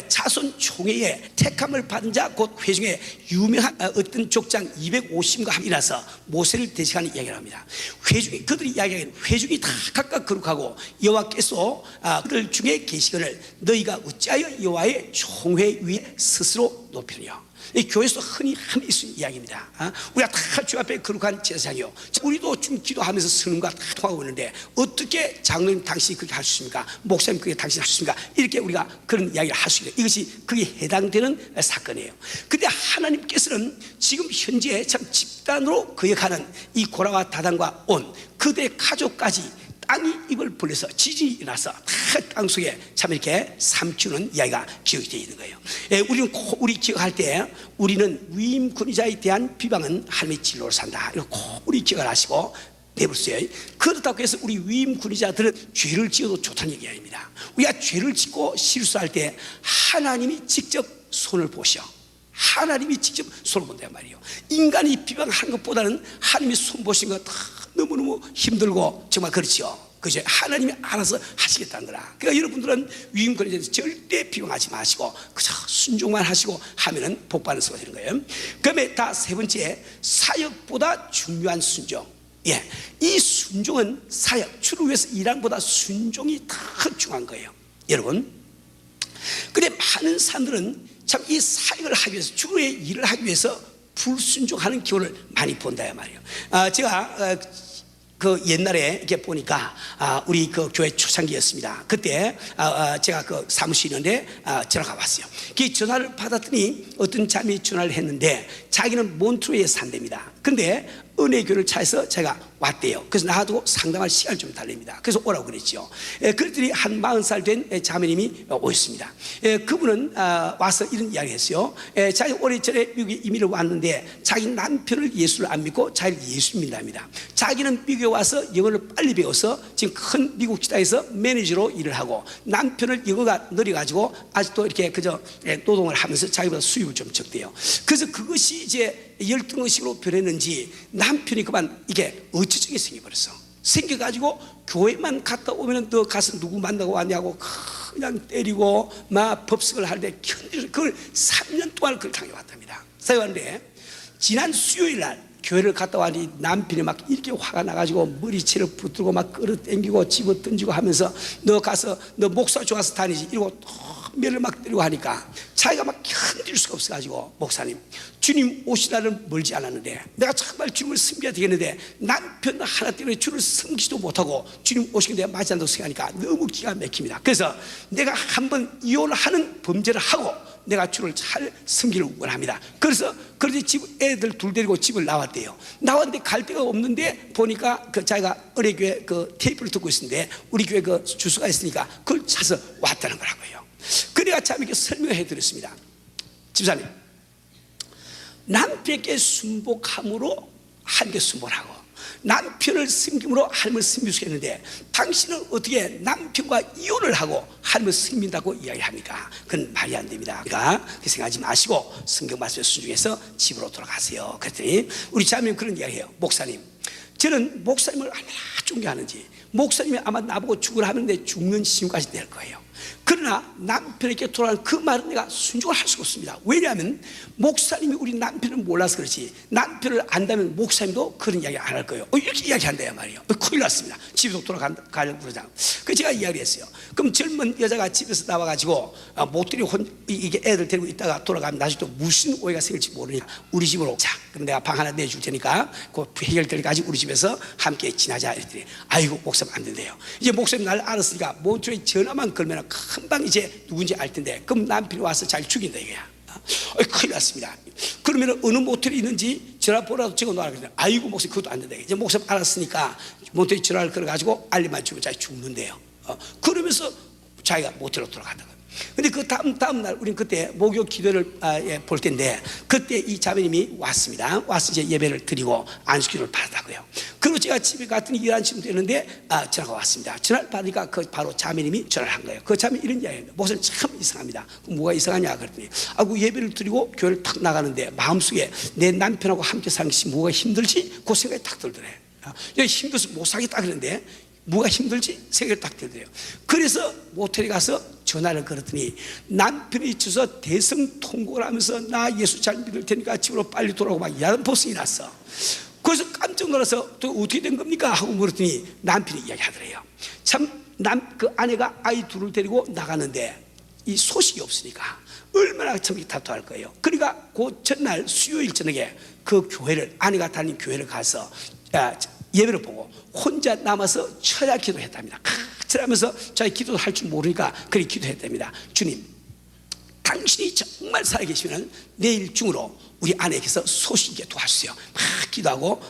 자손 총회에 택함을 받은 자 곧 회중에 유명한 어떤 족장 250가 함이라서 모세를 대신하는 이야기를 합니다. 회중이 그들이 이야기하기는 회중이 다 각각 거룩하고 여호와께서 그들 중에 계시거늘 너희가 어찌하여 여호와의 총회 위에 스스로 높이느냐. 이 교회에서 흔히 함이 있는 이야기입니다. 우리가 다 주 앞에 거룩한 제사장이요. 우리도 좀 기도하면서 스님과 다 통하고 있는데 어떻게 장로님 당신이 그렇게 할 수 있습니까? 목사님 그렇게 당신이 할 수 있습니까? 이렇게 우리가 그런 이야기를 할 수 있어요. 이것이 그게 해당되는 사건이에요. 근데 하나님께서는 지금 현재 참 집단으로 거역하는 이 고라와 다단과 온 그들의 가족까지 땅이 입을 벌려서 지진이 일어나서 다 땅속에 참 이렇게 삼키는 이야기가 기억이 되어 있는 거예요. 우리 기억할 때 우리는 위임 권위자에 대한 비방은 하나님의 진로를 산다. 이거 꼭 우리 기억을 하시고 내버렸어요. 그렇다고 해서 우리 위임 권위자들은 죄를 지어도 좋다는 얘기 아닙니다. 우리가 죄를 짓고 실수할 때 하나님이 직접 손을 보셔. 하나님이 직접 손을 본단 말이에요. 인간이 비방하는 것보다는 하나님이 손 보신 거 다 너무너무 힘들고 정말 그렇죠. 그죠? 하나님이 알아서 하시겠다는 거라. 그러니까 여러분들은 위임권에 대해서 절대 비방하지 마시고 그저 순종만 하시고 하면은 복받는 수가 되는 거예요. 그다음에 다 세 번째, 사역보다 중요한 순종. 이 순종은 사역, 주를 위해서 일하는 보다 순종이 더 중요한 거예요. 여러분. 근데 많은 사람들은 참 이 사역을 하기 위해서 주의 일을 하기 위해서 불순종하는 기호를 많이 본다 말이에요. 제가 그 옛날에 이렇게 보니까 우리 그 교회 초창기였습니다. 그때 제가 그 사무실에 있는데 전화가 왔어요. 그 전화를 받았더니 어떤 자매이 전화를 했는데 자기는 몬트로이에 산답니다. 근데 은혜교를 차에서 제가 왔대요. 그래서 놔두고 상담할 시간을 좀 달랍니다. 그래서 오라고 그랬죠. 그랬더니 한 40살 된 자매님이 오셨습니다. 그분은 와서 이런 이야기 했어요. 자기 오래전에 미국에 이민을 왔는데 자기 남편을 예수를 안 믿고 자기를 예수 믿답니다. 자기는 미국에 와서 영어를 빨리 배워서 지금 큰 미국 기타에서 매니저로 일을 하고, 남편을 영어가 느려가지고 아직도 이렇게 그저 노동을 하면서 자기보다 수입을 좀 적대요. 그래서 그것이 이제 열등의식으로 변했는지 남편이 그만 이게 어처구니가 생겨버렸어. 생겨가지고 교회만 갔다 오면은 너 가서 누구 만나고 왔냐고 그냥 때리고 막 법석을 하는데 그걸 3년 동안 그걸 당해왔답니다. 그런데 지난 수요일 날 교회를 갔다 왔더니 남편이 막 이렇게 화가 나가지고 머리채를 붙들고 막 끌어당기고 집어 던지고 하면서 너 가서 너 목사 좋아서 다니지 이러고 면을 막 때리고 하니까 자기가 막 견딜 수가 없어가지고, 목사님 주님 오실 날은 멀지 않았는데 내가 정말 주님을 섬겨야 되겠는데 남편 하나 때문에 주를 섬기지도 못하고 주님 오시는 데가 맞지 않다고 생각하니까 너무 기가 막힙니다. 그래서 내가 한번 이혼하는 범죄를 하고 내가 주를 잘 섬기를 원합니다. 그래서 그런데 집 애들 둘 데리고 집을 나왔대요. 나왔는데 갈 데가 없는데 보니까 그 자기가 은혜교회 그 테이프를 듣고 있었는데 우리 교회 그 주소가 있으니까 그걸 찾아서 왔다는 거라고요. 그래가 참 이렇게 설명해 드렸습니다. 집사님, 남편에게 순복함으로 하나님께 순복을 하고 남편을 섬김으로 하나님을 섬길 수 있는데 당신은 어떻게 남편과 이혼을 하고 하나님을 섬긴다고 이야기합니까? 그건 말이 안 됩니다. 그러니까 그 생각하지 마시고 성경 말씀에 순종해서 집으로 돌아가세요. 그랬더니 우리 자매는 그런 이야기해요. 목사님, 저는 목사님을 얼마나 존경하는지, 목사님이 아마 나보고 죽으라 하는데 죽는 시험까지 낼 거예요. 그러나 남편에게 돌아가는 그 말은 내가 순종을 할 수가 없습니다. 왜냐하면 목사님이 우리 남편을 몰라서 그렇지 남편을 안다면 목사님도 그런 이야기 안 할 거예요. 이렇게 이야기한다 말이에요. 큰일 났습니다. 집에서 돌아가려고 그러자. 그래서 제가 이야기했어요. 그럼 젊은 여자가 집에서 나와가지고 못들이 이게 애들 데리고 있다가 돌아가면 나중에 또 무슨 오해가 생길지 모르니까 우리 집으로, 자 그럼 내가 방 하나 내줄 테니까 그 해결될 때까지 우리 집에서 함께 지나자 이랬더니 아이고 목사님 안 된대요. 이제 목사님 날 알았으니까 몬트로이 전화만 걸면 금방 이제 누군지 알 텐데 그럼 남편이 와서 잘 죽인다 이거야. 큰일 났습니다. 그러면 어느 모텔이 있는지 전화번호라도 적어놓으라 그러더니 아이고 목사님 그것도 안 된다. 이제 목사님 알았으니까 모텔에 전화를 걸어가지고 알리만 주면 자기 죽는데요. 그러면서 자기가 모텔로 돌아간다고. 근데 그 다음 날 우리는 그때 목요 기도를 볼 텐데 그때 이 자매님이 왔습니다. 와서 이제 예배를 드리고 안수기도를 받았다고요. 그리고 제가 집에 갔더니 11시쯤 되는데 전화가 왔습니다. 전화를 받으니까 그 바로 자매님이 전화를 한 거예요. 그 자매 이런 이야기입니다. 목사님 참 이상합니다. 뭐가 이상하냐 그랬더니 그 예배를 드리고 교회를 탁 나가는데 마음속에 내 남편하고 함께 사는 것이 뭐가 힘들지? 그 생각이 딱 들더래. 힘들어서 못 사겠다 그러는데 뭐가 힘들지? 생각이 딱 들더래요. 그래서 모텔에 가서 전화를 걸었더니 남편이 주서 대성통곡을 하면서 나 예수 잘 믿을 테니까 집으로 빨리 돌아오고 막 야단 포승이 났어. 그래서 깜짝 놀라서 또 어떻게 된 겁니까? 하고 물었더니 남편이 이야기하더래요. 참 그 아내가 아이 둘을 데리고 나가는데 이 소식이 없으니까 얼마나 참 답답할 거예요. 그러니까 그 전날 수요일 저녁에 그 교회를, 아내가 다니는 교회를 가서 예배를 보고 혼자 남아서 철야 기도했답니다. 하면서 자기 기도도 할 줄 모르니까 그렇게 기도했답니다. 주님, 당신이 정말 살아계시면 내일 중으로 우리 아내께서 소식 있게 도와주세요. 막 기도하고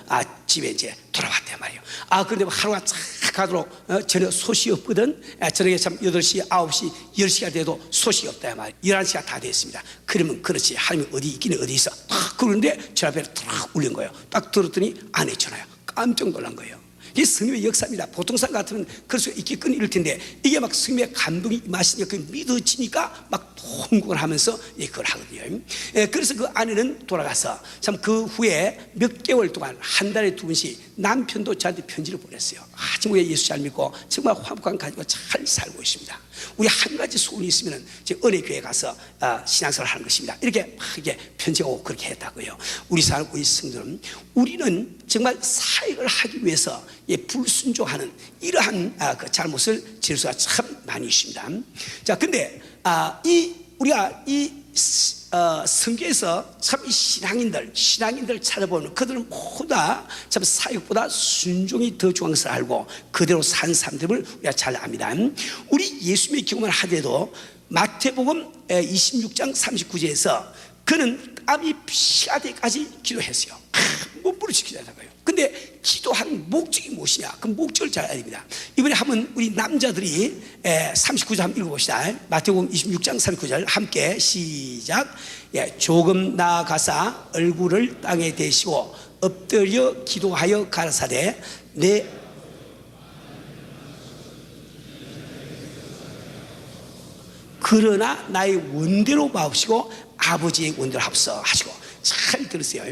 집에 이제 돌아왔단 말이에요. 그런데 하루가 쫙 가도록 저녁 소식이 없거든. 저녁에 참 8시, 9시, 10시가 돼도 소식이 없단 말이에요. 11시가 다 됐습니다. 그러면 그렇지, 하나님이 어디 있긴 어디 있어. 그러는데 전화벨이 탁 울린 거예요. 딱 들었더니 아내 전화요. 깜짝 놀란 거예요. 이게 성령의 역사입니다. 보통 사람 같으면 그럴 수 있겠거니 이럴 텐데 이게 막 성령의 감동이 임하시니까 그 믿어지니까 막 통곡을 하면서 그걸 하거든요. 그래서 그 아내는 돌아가서 참 그 후에 몇 개월 동안 한 달에 2번씩 남편도 저한테 편지를 보냈어요. 정말 예수 잘 믿고 정말 화목한 가지고 잘 살고 있습니다. 우리 한 가지 소원이 있으면 은혜교회 가서 신앙생활을 하는 것입니다. 이렇게 막 이게 편지가 오고 그렇게 했다고요. 우리 사람, 우리 성도는 우리는 정말 사역을 하기 위해서 불순종하는 이러한 그 잘못을 지을 수가 참 많이 있습니다. 자, 근데 우리가 이 성경에서 참 이 신앙인들 찾아보면 그들은 모두 참 사역보다 순종이 더 중요한 것을 알고 그대로 산 사람들을 우리가 잘 압니다. 우리 예수님의 경험을 하더라도 마태복음 26장 39절에서 그는 땀이 피가 되기까지 기도했어요. 몸부림치고 기도하다고요. 근데 기도한 목적이 무엇이냐? 그 목적을 잘 알아야 됩니다. 이번에 한번 우리 남자들이 39절 한번 읽어봅시다. 마태복음 26장 39절 함께 시작. 조금 나아가사 얼굴을 땅에 대시고 엎드려 기도하여 가라사대 내 그러나 나의 원대로 마옵시고 아버지의 원대로 합서 하시고. 잘 들으세요.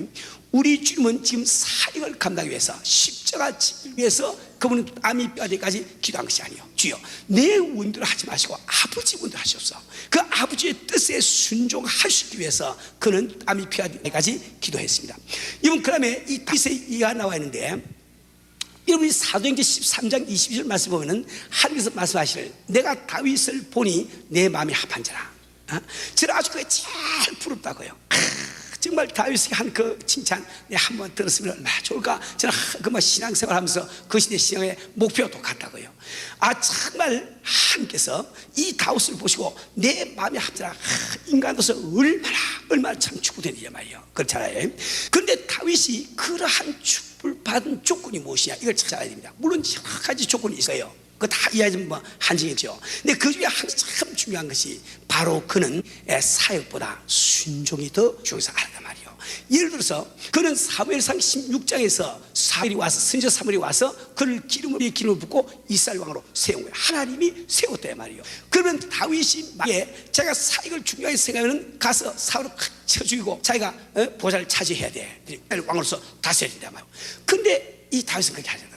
우리 주님은 지금 사역을 감당하기 위해서 십자가 지기 위해서 그분은 땀이 뼈 되기까지 기도한 것이 아니에요. 주여 내 원대로 하지 마시고 아버지 원대로 하시옵소서. 그 아버지의 뜻에 순종할 수 있기 위해서 그는 땀이 뼈 되기까지 기도했습니다. 이분 그 다음에 이 글쎄 이가 나와 있는데 여러분이 사도행전 13장 22절 말씀 보면은 하나님께서 말씀하시를 내가 다윗을 보니 내 마음이 합한 자라. 저는 아주 그게 잘 부럽다고요. 정말 다윗이 한 그 칭찬 내가 한번 들었으면 얼마나 좋을까. 저는 그만 신앙생활 하면서 그것이 내 신앙의 목표와 똑같다고요. 정말 하나님께서 이 다윗을 보시고 내 마음이 합자라. 인간으로서 얼마나 참 축복되느냐 말이에요. 그렇잖아요. 그런데 다윗이 그러한 축복을 받은 조건이 무엇이냐 이걸 찾아야 됩니다. 물론 여러 가지 조건이 있어요. 그거 다 이해하면 한정이죠. 근데 그 중에 참 중요한 것이 바로 그는 사역보다 순종이 더 중요해서 알았단 말이에요. 예를 들어서 그는 사무엘상 16장에서 사무엘이 와서 선지자 사무엘이 와서 그를 기름을 붓고 이스라엘 왕으로 세운 거예요. 하나님이 세웠단 말이에요. 그러면 다윗이 만약에 자기가 사역을 중요하게 생각하면 가서 사울을 쳐 죽이고 자기가 보좌를 차지해야 돼. 왕으로서 다스려야 된단 말이에요. 근데 이 다윗은 그렇게 하지 않아요.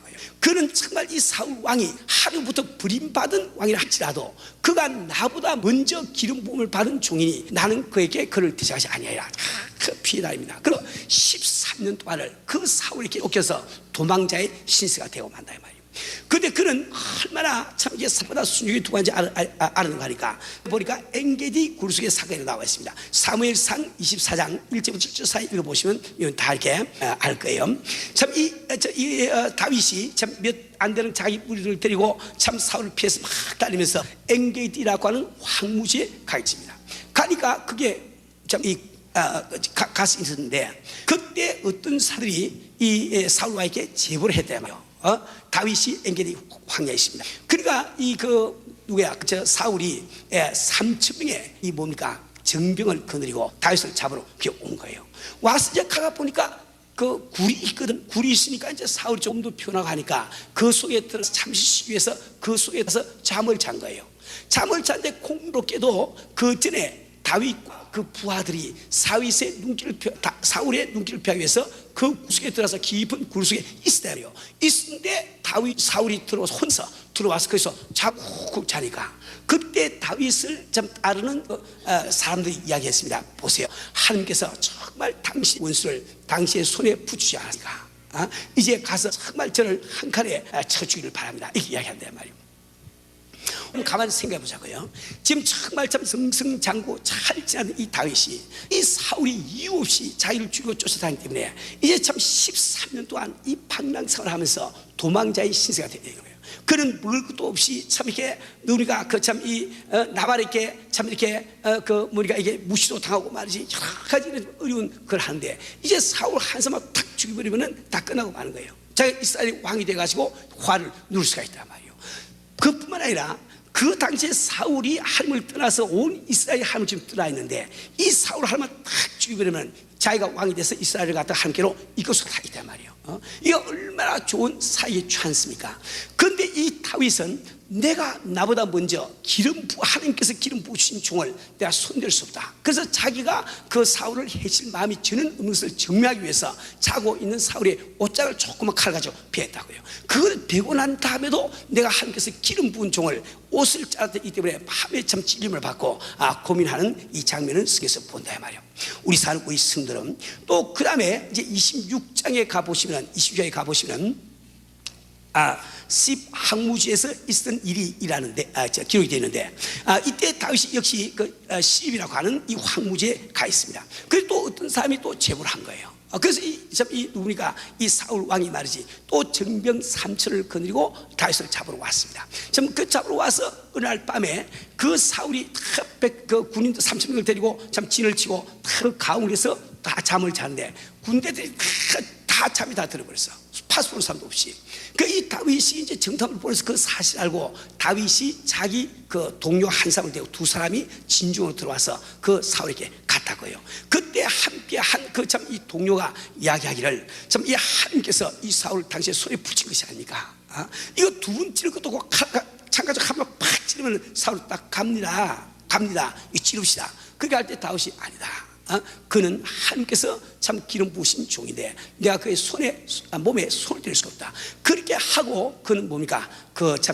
그는 정말 이 사울 왕이 하루부터 버림받은 왕이라 할지라도 그가 나보다 먼저 기름 부음을 받은 종이니 나는 그에게 그를 대적하지 아니하리라. 그 피해다입니다. 그리고 13년 동안을 그 사울에게 쫓겨서 도망자의 신세가 되고 만다 이 말이에요. 근데 그는 얼마나 참 이게 사보다 순종이 두 가지 아는 거니까 보니까 엔게디 굴속의 사건이 나와 있습니다. 사무엘상 24장 1절부터 7절 사이 읽어보시면 이건 다 이렇게 알 거예요. 참 이 다윗이 참 몇 안 되는 자기 무리를 데리고 참 사울을 피해서 막 달리면서 엔게디라고 하는 황무지에 가 있습니다. 가니까 그게 참 이 가서 있었는데 그때 어떤 사들이 이 사울왕에게 제보를 했대요. 다윗이 엔게디 황야에 있습니다. 그러니까 저 사울이 3,000명의 이 뭡니까 정병을 거느리고 다윗을 잡으러 온 거예요. 와서 이제 가가 보니까 그 굴이 있거든. 굴이 있으니까 이제 사울이 조금 더 피곤하니까 그 속에 들어서 잠시 쉬기 위해서 그 속에 들어서 잠을 잔 거예요. 잠을 잤는데 공교롭게도 그 전에 다윗과 그 부하들이 사울의 눈길을 피하기 위해서 그 굴속에 들어가서 깊은 굴속에 있었대요. 있는데 사울이 들어와서 혼자 들어와서 거기서 자꾸 자니까 그때 다윗을 좀 따르는 사람들이 이야기했습니다. 보세요. 하나님께서 정말 당신 원수를 당신의 손에 붙이지 않았을까. 이제 가서 정말 저를 한 칼에 쳐주기를 바랍니다. 이렇게 이야기한단 말이에요. 가만히 생각해 보자고요. 지금 정말 참 승승장구 잘 지나는 이 다윗이 이 사울이 이유 없이 자기를 죽이고 쫓아다니기 때문에 이제 참 13년 동안 이 방랑생활을 하면서 도망자의 신세가 되는 거예요. 그는 먹을 것도 없이 참 이렇게 우리가 그 참 이 나발에게 참 이렇게 우리가 이게 무시도 당하고 말이지 여러 가지 어려운 걸 하는데 이제 사울 한 사람만 탁 죽여버리면은 다 끝나고 마는 거예요. 자기가 이스라엘의 왕이 돼가지고 화를 누를 수가 있단 말이에요. 그뿐만 아니라 그 당시에 사울이 하나님을 떠나서 온 이스라엘이 하나님을 지금 떠나 있는데 이 사울 하나만 딱 죽여버리면 자기가 왕이 돼서 이스라엘을 갖다 하나님께로 이끌 수가 있단 말이에요. 이게 얼마나 좋은 사이에 처했습니까? 그런데 이 다윗은 내가 나보다 먼저 하나님께서 기름 부으신 종을 내가 손댈 수 없다. 그래서 자기가 그 사울을 해칠 마음이 저는 없는 것을 증명하기 위해서 자고 있는 사울의 옷장을 조그만 칼 가지고 베었다고요. 그걸 베고 난 다음에도 내가 하나님께서 기름 부은 종을 옷을 짜랐기 때문에 밤에 참 찔림을 받고 고민하는 이 장면을 성경에서 본다 말이에요. 우리 사는 우리 성들은 또 그 다음에 이제 26장에 가보시면 십 항무지에서 있었던 일이라는데 기록이 되어 있는데 이때 다윗이 역시 십이라고 하는 이 황무지에 가 있습니다. 그래서 또 어떤 사람이 또 제보를 한 거예요. 그래서 이 누구니까 이 사울 왕이 말이지 또 정병 3천을 거느리고 다윗을 잡으러 왔습니다. 그 잡으러 와서 어느 날 밤에 그 사울이 그 군인들 3천명을 데리고 진을 치고 그 가운데서 다 잠을 자는데 군대들이 다 잠이 다 들어버렸어. 파수하는 사람도 없이. 이 다윗이 이제 정탐을 보내서 그 사실 알고 다윗이 자기 그 동료 한 사람을 대고 두 사람이 진중으로 들어와서 그 사울에게 갔다고요. 그때 함께 한 이 동료가 이야기하기를 이 하나님께서 이 사울 당시에 손에 붙인 것이 아닙니까? 이거 두 분 찌를 것도 없고 창가적 한 번 팍 찌르면 사울 딱 갑니다. 이 찌릅시다. 그렇게 할 때 다윗이 아니다. 그는 하나님께서 참 기름 부으신 종인데 내가 그의 몸에 손을 댈 수가 없다. 그렇게 하고 그는 뭡니까?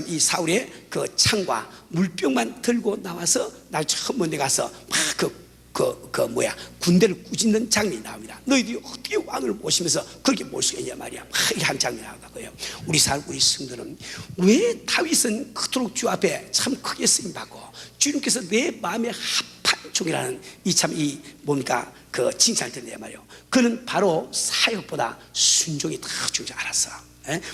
이 사울의 그 창과 물병만 들고 나와서 날 처음 먼데 가서 군대를 꾸짖는 장면이 나옵니다. 너희들이 어떻게 왕을 모시면서 그렇게 몰 수가 있냐 말이야. 이렇게 한 장면이 나오고요. 우리 성도는 왜 다윗은 그토록 주 앞에 참 크게 쓰임받고 주님께서 내 마음에 합한 종이라는 칭찬을 드린단 말이에요. 그는 바로 사역보다 순종이 더 중요한 줄 알았어.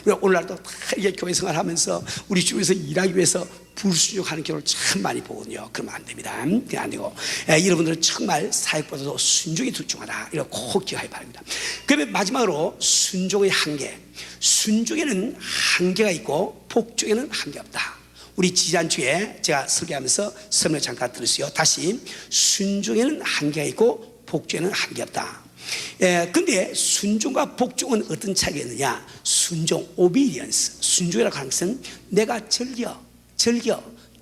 우리가 오늘날도 이게 교회 생활하면서 우리 주위에서 일하기 위해서 불순종하는 경우를 참 많이 보거든요. 그러면 안 됩니다. 그게 안 되고 여러분들은 정말 사역보다도 순종이 더 중요하다. 이거 꼭 기억하기 바랍니다. 그러면 마지막으로 순종의 한계. 순종에는 한계가 있고 복종에는 한계가 없다. 우리 지난주에 제가 설교하면서 설명 잠깐 들으세요. 다시 순종에는 한계가 있고 복종에는 한계가 없다. 근데 순종과 복종은 어떤 차이가 있느냐? 순종, obedience. 순종이라고 하는 것은 내가 즐겨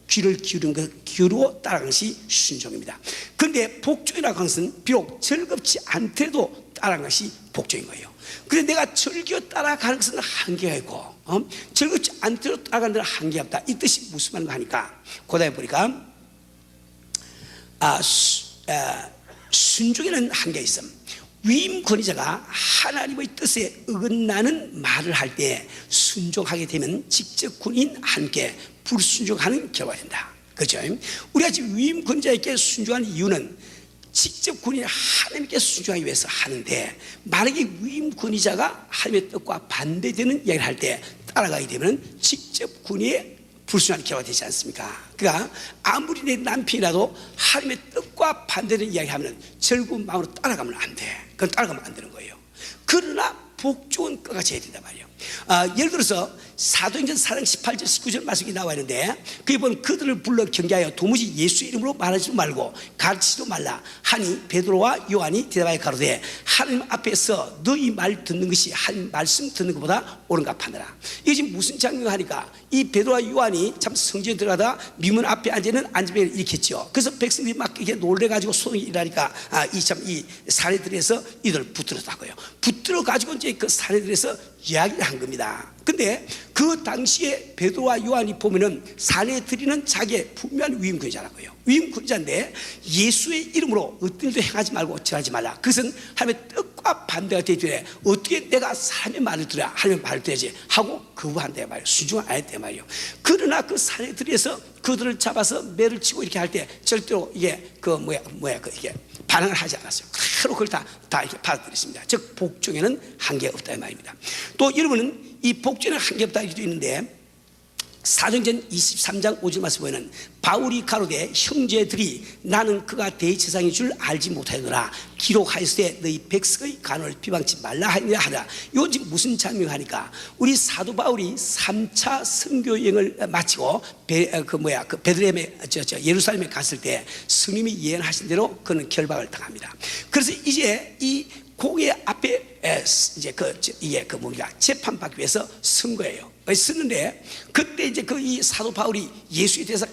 귀를 기울이고 따라가는 것이 순종입니다. 근데 복종이라고 하는 것은 비록 즐겁지 않더라도 따라가는 것이 복종인 거예요. 그런데 내가 즐겨 따라가는 것은 한계가 있고 즐겁지 않더라도 따라가는 데는 한계가 없다. 이 뜻이 무슨 말인가 하니까 고다에 보니까 순종에는 한계가 있음. 위임 권위자가 하나님의 뜻에 어긋나는 말을 할 때 순종하게 되면 직접 군인 함께 불순종하는 결과가 된다. 그렇죠? 우리가 지금 위임 권위자에게 순종하는 이유는 직접 군인이 하나님께 순종하기 위해서 하는데 만약에 위임 권위자가 하나님의 뜻과 반대되는 이야기를 할 때 따라가게 되면 직접 군인의 불순종하는 결과가 되지 않습니까? 그러니까 아무리 내 남편이라도 하나님의 뜻과 반대되는 이야기하면 즐거운 마음으로 따라가면 안 돼. 그건 따라가면 안 되는 거예요. 그러나 복종은 끝까지 해야 된단 말이에요. 예를 들어서 사도행전 4장 18절 19절 말씀이 나와 있는데 그에 보면 그들을 불러 경계하여 도무지 예수의 이름으로 말하지도 말고 가르치지도 말라 하니 베드로와 요한이 대답하여 가로되 하나님 앞에서 너희 말 듣는 것이 한 말씀 듣는 것보다 옳은가 하느라. 이게 지금 무슨 장면을 하니까 이 베드로와 요한이 참 성전에 들어가다 미문 앞에 앉아있는 안전벨을 일으켰죠. 그래서 백성들이 막 이렇게 놀래가지고 소동이 일어나니까 이 사내들에서 이들 붙들었다고요. 붙들어가지고 이제 그 사내들에서 이야기를 한 겁니다. 근데 그 당시에 베드로와 요한이 보면은 사내들이는 자기의 분명한 위임권자라고요. 위임권자인데 예수의 이름으로 어떤 일도 행하지 말고 절하지 말라. 그것은 하나님의 뜻과 반대가 되되 어떻게 내가 사람의 말을 들어야 하나님의 말을 들어야지 하고 거부한다 말이에요. 순종을 안 했다 말이에요. 그러나 그 사내들에서 그들을 잡아서 매를 치고 이렇게 할 때 절대로 이게 이게 반항을 하지 않았어요. 그대로 그걸 다 이렇게 받아들였습니다. 즉 복종에는 한계가 없다 이 말입니다. 또 여러분은 이 복종에는 한계가 없다 이렇게 있는데 사도행전 23장 5절 말씀 보면 바울이 가로되 형제들이 나는 그가 대제사장인 줄 알지 못하였노라 기록하였을 때 너희 백성의 간호를 비방치 말라 하니라. 이건 지금 무슨 장면하니까 우리 사도 바울이 3차 선교 여행을 마치고 베들레헴에 예루살렘에 갔을 때 스님이 예언하신 대로 그는 결박을 당합니다. 그래서 이제 이 공의 앞에 이제 재판받기 위해서 쓴 거예요. 쓰는데 그때 이제 이 사도 바울이 예수에 대해서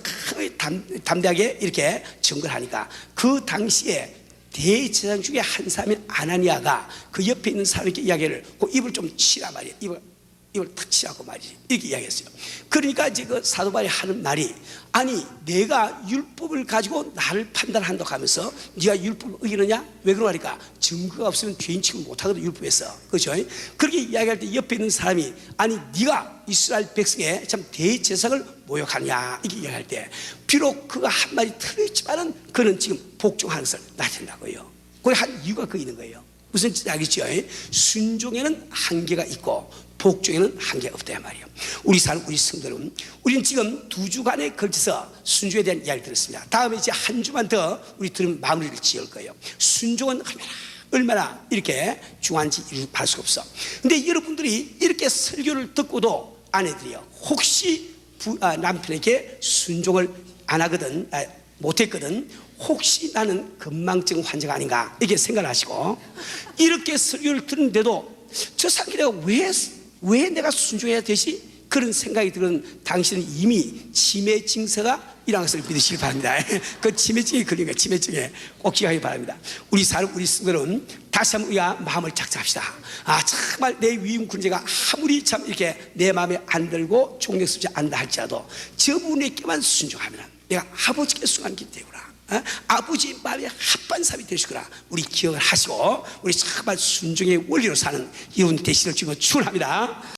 담대하게 이렇게 증거를 하니까 그 당시에 대제사장 중에 한 사람인 아나니아가 그 옆에 있는 사람에게 이야기를 그 입을 좀 치라 말이에요. 입을 이걸 탁 치하고 말이지 이렇게 이야기했어요. 그러니까 이제 그 사도 바울이 하는 말이, 아니 내가 율법을 가지고 나를 판단한다고 하면서 네가 율법을 어기느냐? 왜 그러니까 증거가 없으면 죄인 취급 못하거든 율법에서. 그렇죠? 그렇게 이야기할 때 옆에 있는 사람이, 아니 네가 이스라엘 백성의 참 대제사장을 모욕하냐 이렇게 이야기할 때, 비록 그가 한 말이 틀렸지만은 그는 지금 복종하는 것을 나타낸다고요. 거기 한 이유가 그 있는 거예요. 무슨 뜻인지 알겠죠? 순종에는 한계가 있고 복종에는 한계가 없다 말이에요. 우리 성도는, 우리는 지금 2주간에 걸쳐서 순종에 대한 이야기를 들었습니다. 다음에 이제 한 주만 더 우리 들으면 마무리를 지을 거예요. 순종은 얼마나 이렇게 중요한지 말할 수가 없어. 근데 여러분들이 이렇게 설교를 듣고도 아내들이요, 혹시 남편에게 순종을 안 하거든, 못했거든, 혹시 나는 건망증 환자가 아닌가 이렇게 생각하시고, 이렇게 설교를 듣는데도 저 사람이 내가 왜 내가 순종해야 되지? 그런 생각이 들은 당신은 이미 치매 증세가 일어난 것을 믿으시기 바랍니다. 그 치매증에 걸린 거예요. 치매증에 꼭 기억하기 바랍니다. 우리 성도는 다시 한번 우리가 마음을 작작합시다. 정말 내 위임 군제가 아무리 참 이렇게 내 마음에 안 들고 존경스럽지 않다 할지라도 저분에게만 순종하면 내가 아버지께 순종하기 되구나, 아버지 마음에 합한 사람이 되시구나, 우리 기억을 하시고 우리 정말 순종의 원리로 사는 여러분 되시기를 주님으로 축원합니다.